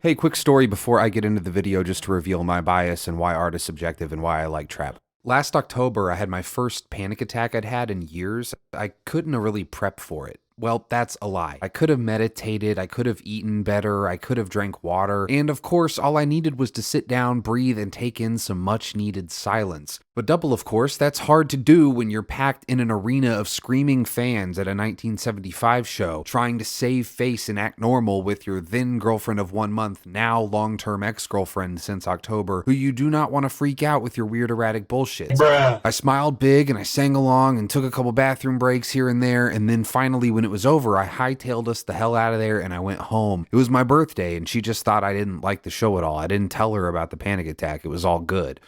Hey, quick story before I get into the video just to reveal my bias and why art is subjective and why I like trap. Last October, I had my first panic attack I'd had in years. I couldn't really prep for it. Well, that's a lie. I could have meditated, I could have eaten better, I could have drank water, and of course, all I needed was to sit down, breathe, and take in some much needed silence. But double, of course, that's hard to do when you're packed in an arena of screaming fans at a 1975 show, trying to save face and act normal with your then girlfriend of 1 month, now long-term ex-girlfriend since October, who you do not want to freak out with your weird erratic bullshit. Bruh. I smiled big and I sang along and took a couple bathroom breaks here and there, and then finally when it was over, I hightailed us the hell out of there and I went home. It was my birthday and she just thought I didn't like the show at all. I didn't tell her about the panic attack. It was all good.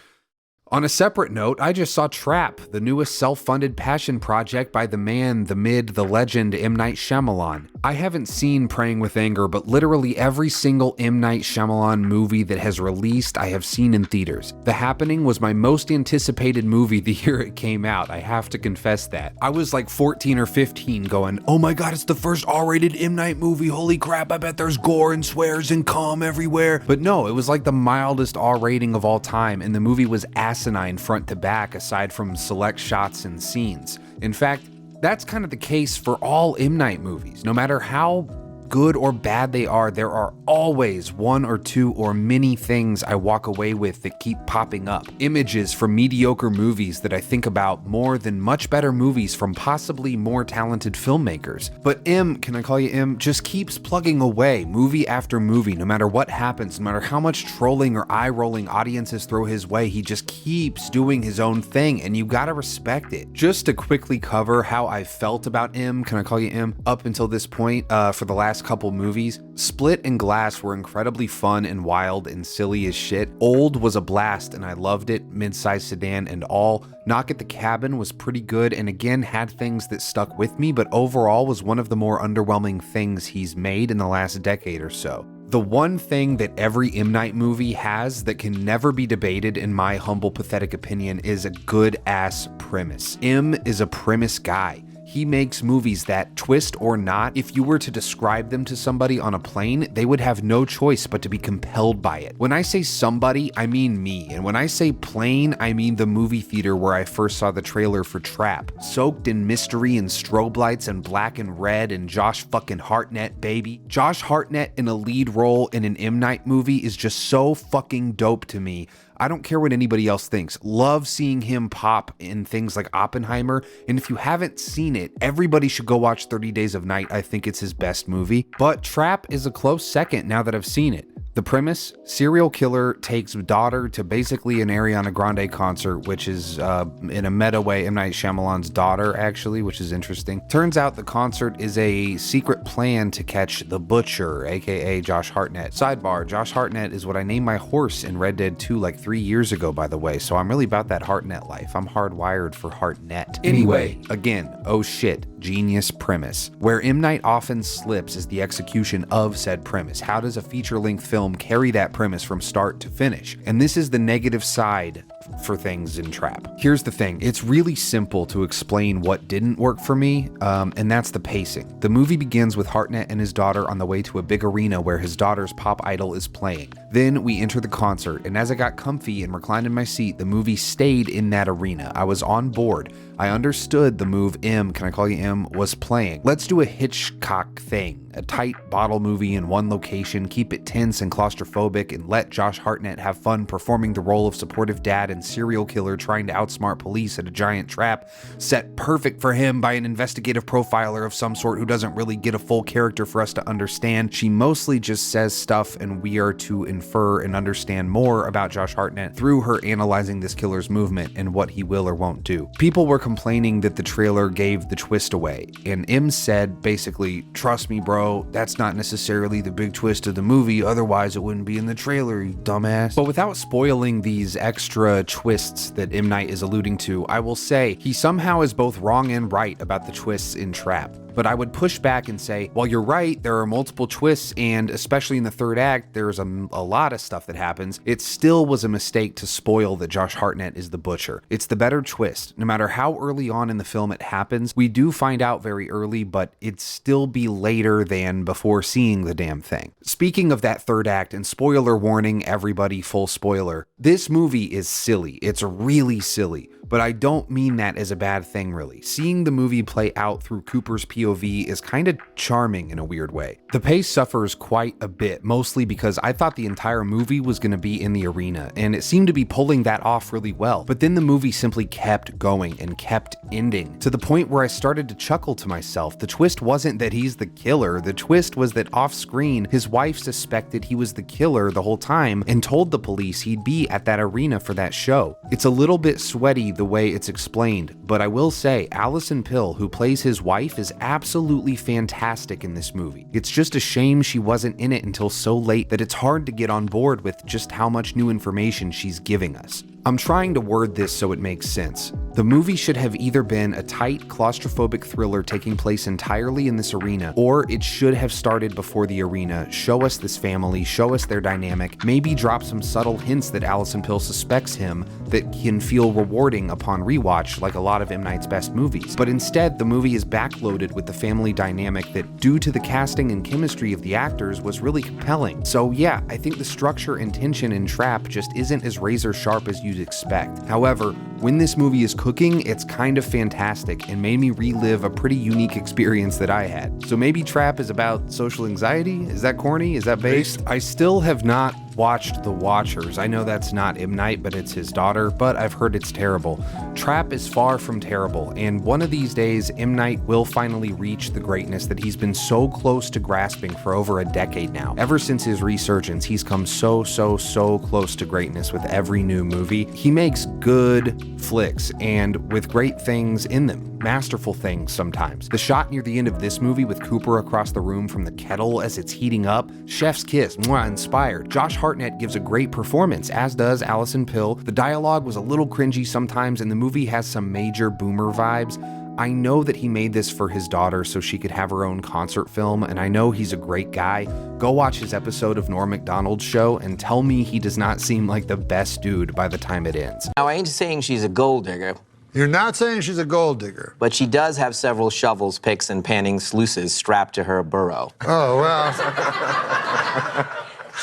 On a separate note, I just saw Trap, the newest self-funded passion project by the man, the mid, the legend, M. Night Shyamalan. I haven't seen Praying with Anger, but literally every single M. Night Shyamalan movie that has released, I have seen in theaters. The Happening was my most anticipated movie the year it came out, I have to confess that. I was like 14 or 15 going, oh my god, it's the first R-rated M. Night movie, holy crap, I bet there's gore and swears and cum everywhere. But no, it was like the mildest R rating of all time, and the movie was asinine front to back aside from select shots and scenes. In fact, that's kind of the case for all M. Night movies. No matter how good or bad they are, there are always one or two or many things I walk away with that keep popping up. Images from mediocre movies that I think about more than much better movies from possibly more talented filmmakers. But M, can I call you M, just keeps plugging away movie after movie. No matter what happens, no matter how much trolling or eye-rolling audiences throw his way, he just keeps doing his own thing, and you gotta respect it. Just to quickly cover how I felt about M, can I call you M, up until this point for the last couple movies. Split and Glass were incredibly fun and wild and silly as shit. Old was a blast and I loved it, mid-sized sedan and all. Knock at the Cabin was pretty good and again had things that stuck with me, but overall was one of the more underwhelming things he's made in the last decade or so. The one thing that every M. Night movie has that can never be debated, in my humble, pathetic opinion, is a good-ass premise. M is a premise guy. He makes movies that, twist or not, if you were to describe them to somebody on a plane, they would have no choice but to be compelled by it. When I say somebody, I mean me. And when I say plane, I mean the movie theater where I first saw the trailer for Trap. Soaked in mystery and strobe lights and black and red and Josh fucking Hartnett, baby. Josh Hartnett in a lead role in an M. Night movie is just so fucking dope to me. I don't care what anybody else thinks. Love seeing him pop in things like Oppenheimer, and if you haven't seen it, everybody should go watch 30 Days of Night. I think it's his best movie. But Trap is a close second now that I've seen it. The premise, serial killer takes daughter to basically an Ariana Grande concert, which is, in a meta way, M. Night Shyamalan's daughter, actually, which is interesting. Turns out the concert is a secret plan to catch the Butcher, aka Josh Hartnett. Sidebar, Josh Hartnett is what I named my horse in Red Dead 2 like 3 years ago, by the way, so I'm really about that Hartnett life. I'm hardwired for Hartnett. Anyway, again, oh shit, genius premise. Where M. Night often slips is the execution of said premise. How does a feature-length film carry that premise from start to finish? And this is the negative side for things in Trap. Here's the thing, it's really simple to explain what didn't work for me, and that's the pacing. The movie begins with Hartnett and his daughter on the way to a big arena where his daughter's pop idol is playing. Then we enter the concert, and as I got comfy and reclined in my seat, the movie stayed in that arena. I was on board. I understood the move M, can I call you M, was playing. Let's do a Hitchcock thing. A tight bottle movie in one location, keep it tense and claustrophobic, and let Josh Hartnett have fun performing the role of supportive dad and serial killer trying to outsmart police at a giant trap set perfect for him by an investigative profiler of some sort who doesn't really get a full character for us to understand. She mostly just says stuff and we are to infer and understand more about Josh Hartnett through her analyzing this killer's movement and what he will or won't do. People were complaining that the trailer gave the twist away, and M said basically, trust me bro, that's not necessarily the big twist of the movie, otherwise it wouldn't be in the trailer, you dumbass. But without spoiling these extra twists that M. Night is alluding to, I will say he somehow is both wrong and right about the twists in Trap. But I would push back and say, well, you're right, there are multiple twists, and especially in the third act, there's a lot of stuff that happens. It still was a mistake to spoil that Josh Hartnett is the butcher. It's the better twist. No matter how early on in the film it happens, we do find out very early, but it'd still be later than before seeing the damn thing. Speaking of that third act, and spoiler warning, everybody, full spoiler, this movie is silly. It's really silly. But I don't mean that as a bad thing, really. Seeing the movie play out through Cooper's POV is kind of charming in a weird way. The pace suffers quite a bit, mostly because I thought the entire movie was going to be in the arena, and it seemed to be pulling that off really well. But then the movie simply kept going and kept ending, to the point where I started to chuckle to myself. The twist wasn't that he's the killer, the twist was that off screen, his wife suspected he was the killer the whole time and told the police he'd be at that arena for that show. It's a little bit sweaty the way it's explained, but I will say Allison Pill, who plays his wife, is absolutely fantastic in this movie. It's just a shame she wasn't in it until so late that it's hard to get on board with just how much new information she's giving us. I'm trying to word this so it makes sense. The movie should have either been a tight, claustrophobic thriller taking place entirely in this arena, or it should have started before the arena, show us this family, show us their dynamic, maybe drop some subtle hints that Allison Pill suspects him that can feel rewarding upon rewatch, like a lot of M. Night's best movies. But instead, the movie is backloaded with the family dynamic that, due to the casting and chemistry of the actors, was really compelling. So yeah, I think the structure and tension in Trap just isn't as razor sharp as you'd expect. However, when this movie is cooking, it's kind of fantastic and made me relive a pretty unique experience that I had. So maybe Trap is about social anxiety? Is that corny? Is that based? I still have not watched The Watchers. I know that's not M. Night, but it's his daughter, but I've heard it's terrible. Trap is far from terrible, and one of these days, M. Night will finally reach the greatness that he's been so close to grasping for over a decade now. Ever since his resurgence, he's come so close to greatness with every new movie. He makes good flicks, and with great things in them. Masterful things sometimes. The shot near the end of this movie with Cooper across the room from the kettle as it's heating up, chef's kiss, mwah, inspired. Josh Hartnett gives a great performance, as does Allison Pill. The dialogue was a little cringy sometimes, and the movie has some major boomer vibes. I know that he made this for his daughter so she could have her own concert film, and I know he's a great guy. Go watch his episode of Norm Macdonald's show and tell me he does not seem like the best dude by the time it ends. Now, I ain't saying she's a gold digger. You're not saying she's a gold digger. But she does have several shovels, picks, and panning sluices strapped to her burrow. Oh, well.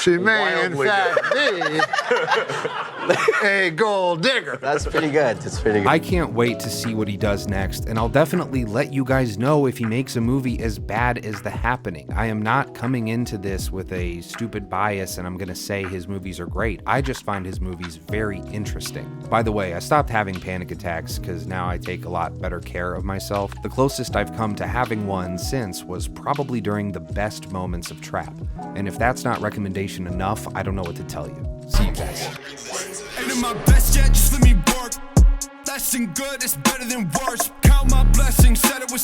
She may, in fact, be a gold digger. That's pretty good. That's pretty good. I can't wait to see what he does next, and I'll definitely let you guys know if he makes a movie as bad as The Happening. I am not coming into this with a stupid bias and I'm gonna say his movies are great. I just find his movies very interesting. By the way, I stopped having panic attacks because now I take a lot better care of myself. The closest I've come to having one since was probably during the best moments of Trap. And if that's not recommendation enough, I don't know what to tell you. See you guys. Ain't in my best yet, just let me work. Less than good, it's better than worse. Count my blessings, said it was